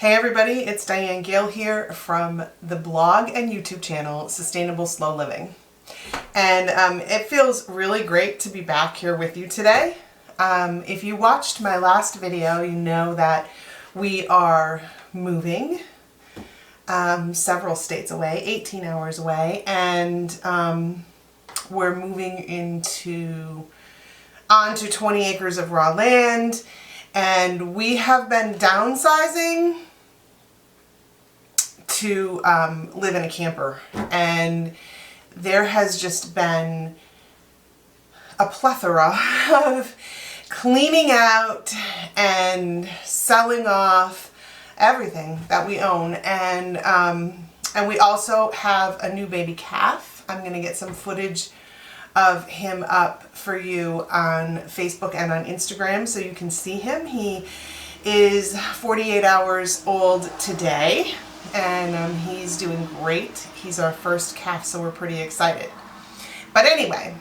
Hey everybody, it's Diane Gale here from the blog and YouTube channel Sustainable Slow Living. And it feels really great to be back here with you today. If you watched my last video, you know that we are moving several states away, 18 hours away, and we're moving onto 20 acres of raw land, and we have been downsizing to live in a camper, and there has just been a plethora of cleaning out and selling off everything that we own, and we also have a new baby calf. I'm going to get some footage of him up for you on Facebook and on Instagram so you can see him. He is 48 hours old today, and he's doing great. He's our first calf, so we're pretty excited. But anyway,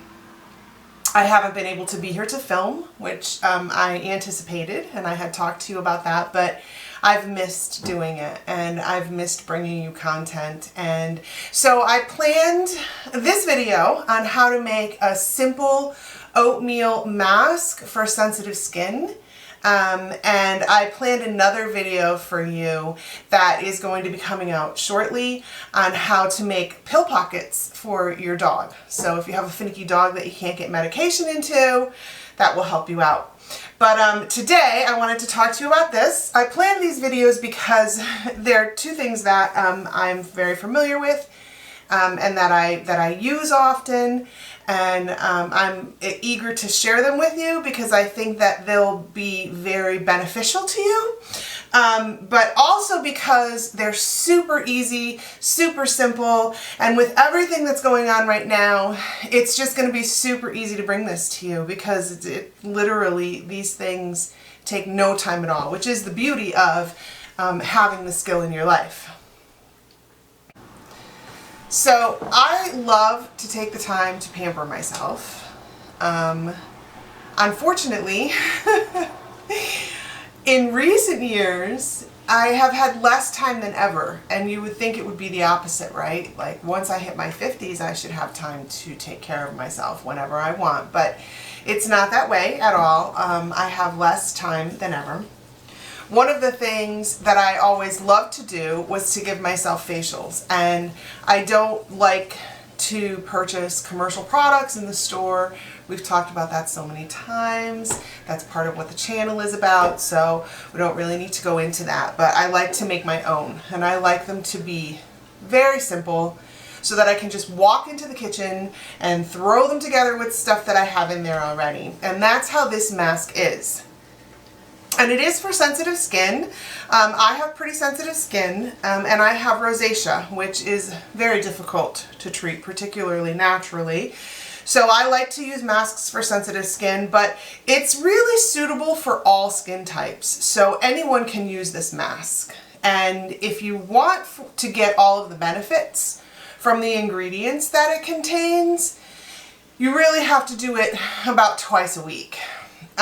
I haven't been able to be here to film, which I anticipated, and I had talked to you about that, but I've missed doing it, and I've missed bringing you content. And so I planned this video on how to make a simple oatmeal mask for sensitive skin. And I planned another video for you that is going to be coming out shortly on how to make pill pockets for your dog. So if you have a finicky dog that you can't get medication into, that will help you out. But today I wanted to talk to you about this. I planned these videos because they're two things that I'm very familiar with and that I use often, and I'm eager to share them with you because I think that they'll be very beneficial to you, but also because they're super easy, super simple, and with everything that's going on right now, it's just going to be super easy to bring this to you because it literally, these things take no time at all, which is the beauty of having the skill in your life. So I love to take the time to pamper myself. Unfortunately, in recent years, I have had less time than ever, and you would think it would be the opposite, right? Like once I hit my 50s, I should have time to take care of myself whenever I want, but it's not that way at all. I have less time than ever. One of the things that I always loved to do was to give myself facials, and I don't like to purchase commercial products in the store. We've talked about that so many times. That's part of what the channel is about, so we don't really need to go into that. But I like to make my own, and I like them to be very simple so that I can just walk into the kitchen and throw them together with stuff that I have in there already. And that's how this mask is. And it is for sensitive skin. I have pretty sensitive skin, and I have rosacea, which is very difficult to treat, particularly naturally. So I like to use masks for sensitive skin, but it's really suitable for all skin types. So anyone can use this mask. And if you want to get all of the benefits from the ingredients that it contains, you really have to do it about twice a week.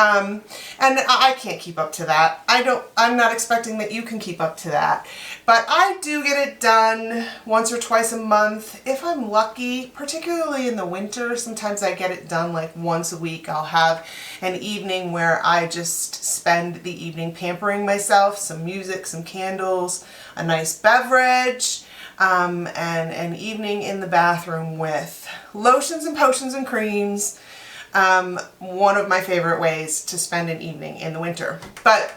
And I can't keep up to that. I'm not expecting that you can keep up to that. But I do get it done once or twice a month if I'm lucky, particularly in the winter. Sometimes I get it done like once a week. I'll have an evening where I just spend the evening pampering myself, some music, some candles, a nice beverage, and an evening in the bathroom with lotions and potions and creams. One of my favorite ways to spend an evening in the winter. But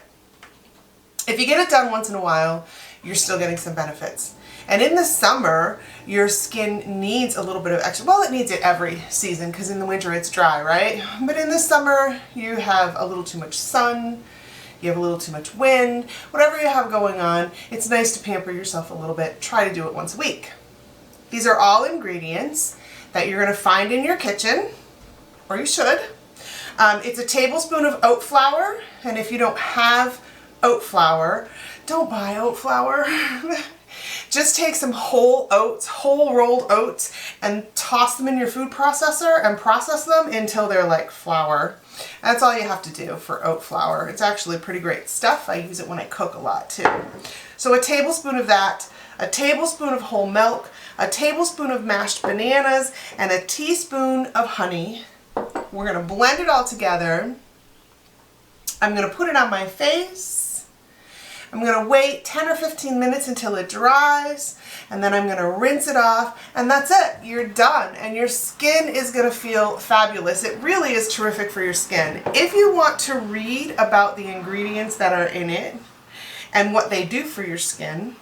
if you get it done once in a while, you're still getting some benefits. And in the summer, your skin needs a little bit of extra, well, it needs it every season because in the winter it's dry, right? But in the summer, you have a little too much sun, you have a little too much wind, whatever you have going on, it's nice to pamper yourself a little bit. Try to do it once a week. These are all ingredients that you're going to find in your kitchen, or you should. It's a tablespoon of oat flour, and if you don't have oat flour, don't buy oat flour. Just take some whole oats, whole rolled oats, and toss them in your food processor and process them until they're like flour. That's all you have to do for oat flour. It's actually pretty great stuff. I use it when I cook a lot too. So a tablespoon of that, a tablespoon of whole milk, a tablespoon of mashed bananas, and a teaspoon of honey. We're gonna blend it all together. I'm gonna put it on my face. I'm going to wait 10 or 15 minutes until it dries, and then I'm going to rinse it off, and that's it. You're done, and your skin is going to feel fabulous. It really is terrific for your skin. If you want to read about the ingredients that are in it and what they do for your skin,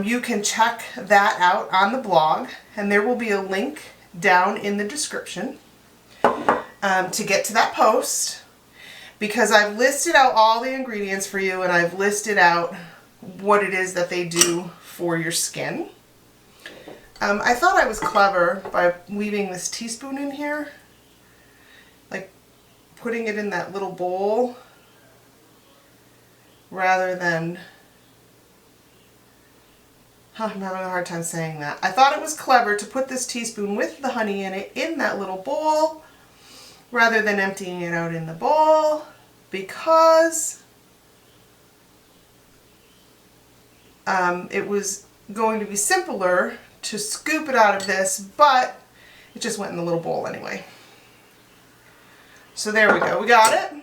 you can check that out on the blog, and there will be a link down in the description to get to that post. Because I've listed out all the ingredients for you, and I've listed out what it is that they do for your skin. I thought I was clever by leaving this teaspoon in here, like putting it in that little bowl rather than, I'm having a hard time saying that. I thought it was clever to put this teaspoon with the honey in it in that little bowl rather than emptying it out in the bowl, because it was going to be simpler to scoop it out of this, but it just went in the little bowl anyway. So there we go, we got it.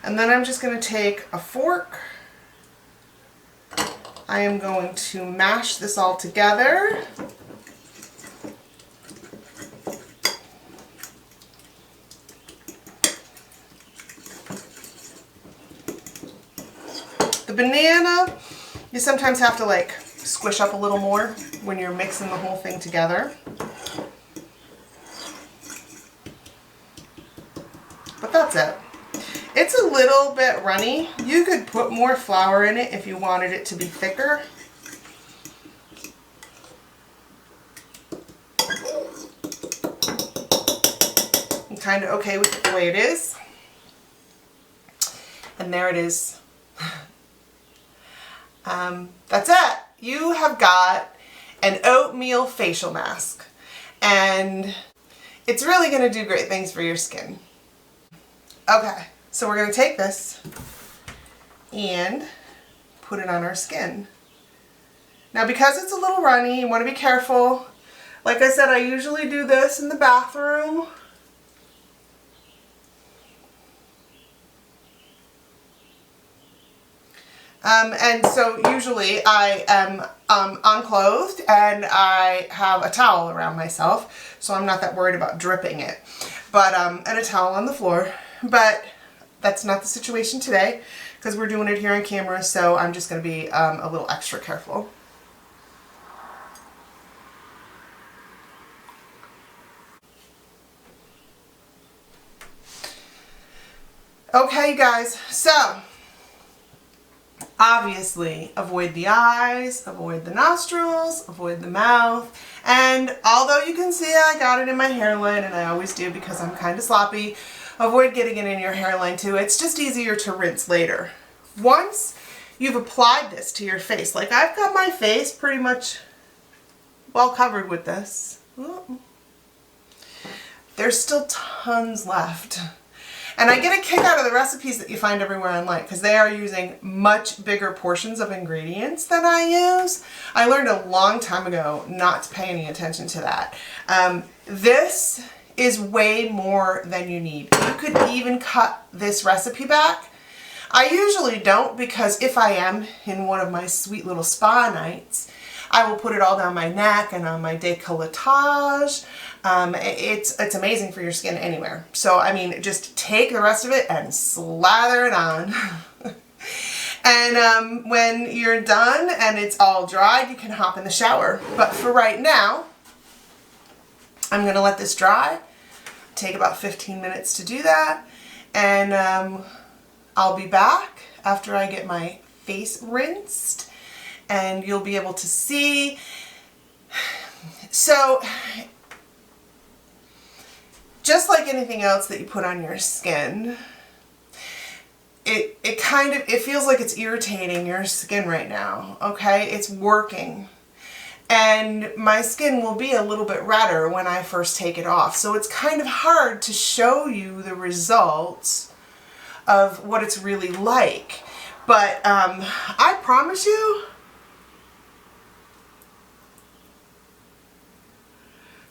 And then I'm just going to take a fork. I am going to mash this all together. The banana, you sometimes have to like squish up a little more when you're mixing the whole thing together. But that's it. It's a little bit runny. You could put more flour in it if you wanted it to be thicker. I'm kind of okay with it the way it is. And there it is. That's it. You have got an oatmeal facial mask, and it's really going to do great things for your skin. Okay, so we're going to take this and put it on our skin. Now, because it's a little runny, you want to be careful. Like I said, I usually do this in the bathroom. And so usually I am unclothed and I have a towel around myself, so I'm not that worried about dripping it. But and a towel on the floor. But that's not the situation today because we're doing it here on camera, so I'm just going to be a little extra careful. Okay, you guys, so obviously avoid the eyes, avoid the nostrils, avoid the mouth, and although you can see I got it in my hairline, and I always do because I'm kind of sloppy, avoid getting it in your hairline too. It's just easier to rinse later. Once you've applied this to your face, like I've got my face pretty much well covered with this. There's still tons left. And I get a kick out of the recipes that you find everywhere online because they are using much bigger portions of ingredients than I use. I learned a long time ago not to pay any attention to that. This is way more than you need. You could even cut this recipe back. I usually don't because if I am in one of my sweet little spa nights, I will put it all down my neck and on my décolletage. It's amazing for your skin anywhere. So, I mean, just take the rest of it and slather it on. And when you're done and it's all dried, you can hop in the shower. But for right now, I'm going to let this dry. Take about 15 minutes to do that. And I'll be back after I get my face rinsed. And you'll be able to see. So, just like anything else that you put on your skin, it it feels like it's irritating your skin right now, okay? It's working. And my skin will be a little bit redder when I first take it off. So it's kind of hard to show you the results of what it's really like. But I promise you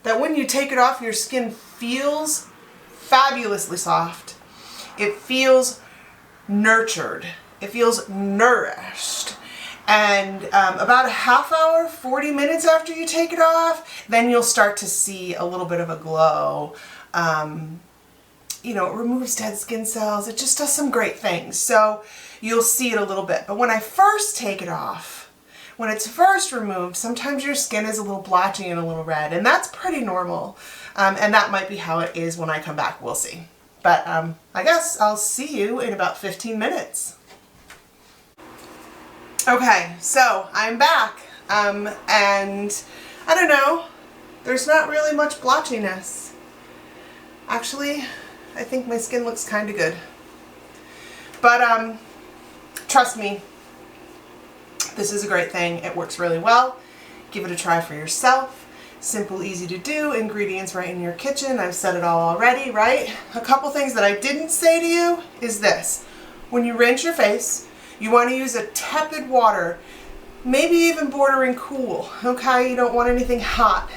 that when you take it off, your skin feels fabulously soft. It feels nurtured. It feels nourished. And about a half hour, 40 minutes after you take it off, then you'll start to see a little bit of a glow. You know, it removes dead skin cells. It just does some great things. So you'll see it a little bit. But when I first take it off, when it's first removed, sometimes your skin is a little blotchy and a little red, and that's pretty normal. And that might be how it is when I come back. We'll see. But I guess I'll see you in about 15 minutes. Okay, so I'm back, and I don't know, there's not really much blotchiness. Actually, I think my skin looks kind of good. But trust me, this is a great thing. It works really well. Give it a try for yourself. Simple, easy to do, ingredients right in your kitchen. I've said it all already, right? A couple things that I didn't say to you is this. When you rinse your face, you want to use a tepid water, maybe even bordering cool, okay? You don't want anything hot.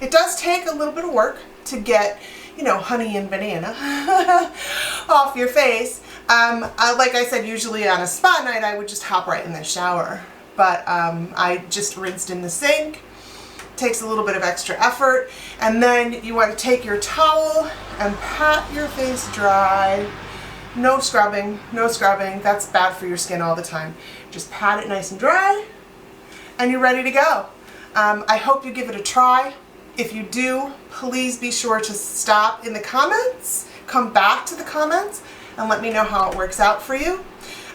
It does take a little bit of work to get, you know, honey and banana off your face. Like I said, usually on a spa night, I would just hop right in the shower. But I just rinsed in the sink. Takes a little bit of extra effort. And then you want to take your towel and pat your face dry. No scrubbing, no scrubbing. That's bad for your skin all the time. Just pat it nice and dry, and you're ready to go. I hope you give it a try. If you do, please be sure to stop in the comments, come back to the comments, and let me know how it works out for you.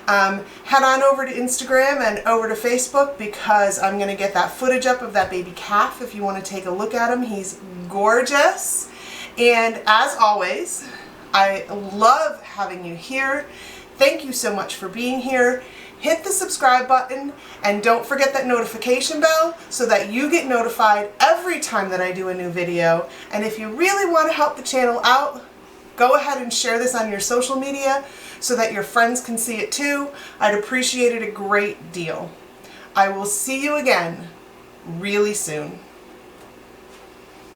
Head on over to Instagram and over to Facebook, because I'm going to get that footage up of that baby calf if you want to take a look at him. He's gorgeous. And as always, I love having you here. Thank you so much for being here. Hit the subscribe button, and don't forget that notification bell so that you get notified every time that I do a new video. And if you really want to help the channel out, go ahead and share this on your social media so that your friends can see it too. I'd appreciate it a great deal. I will see you again really soon.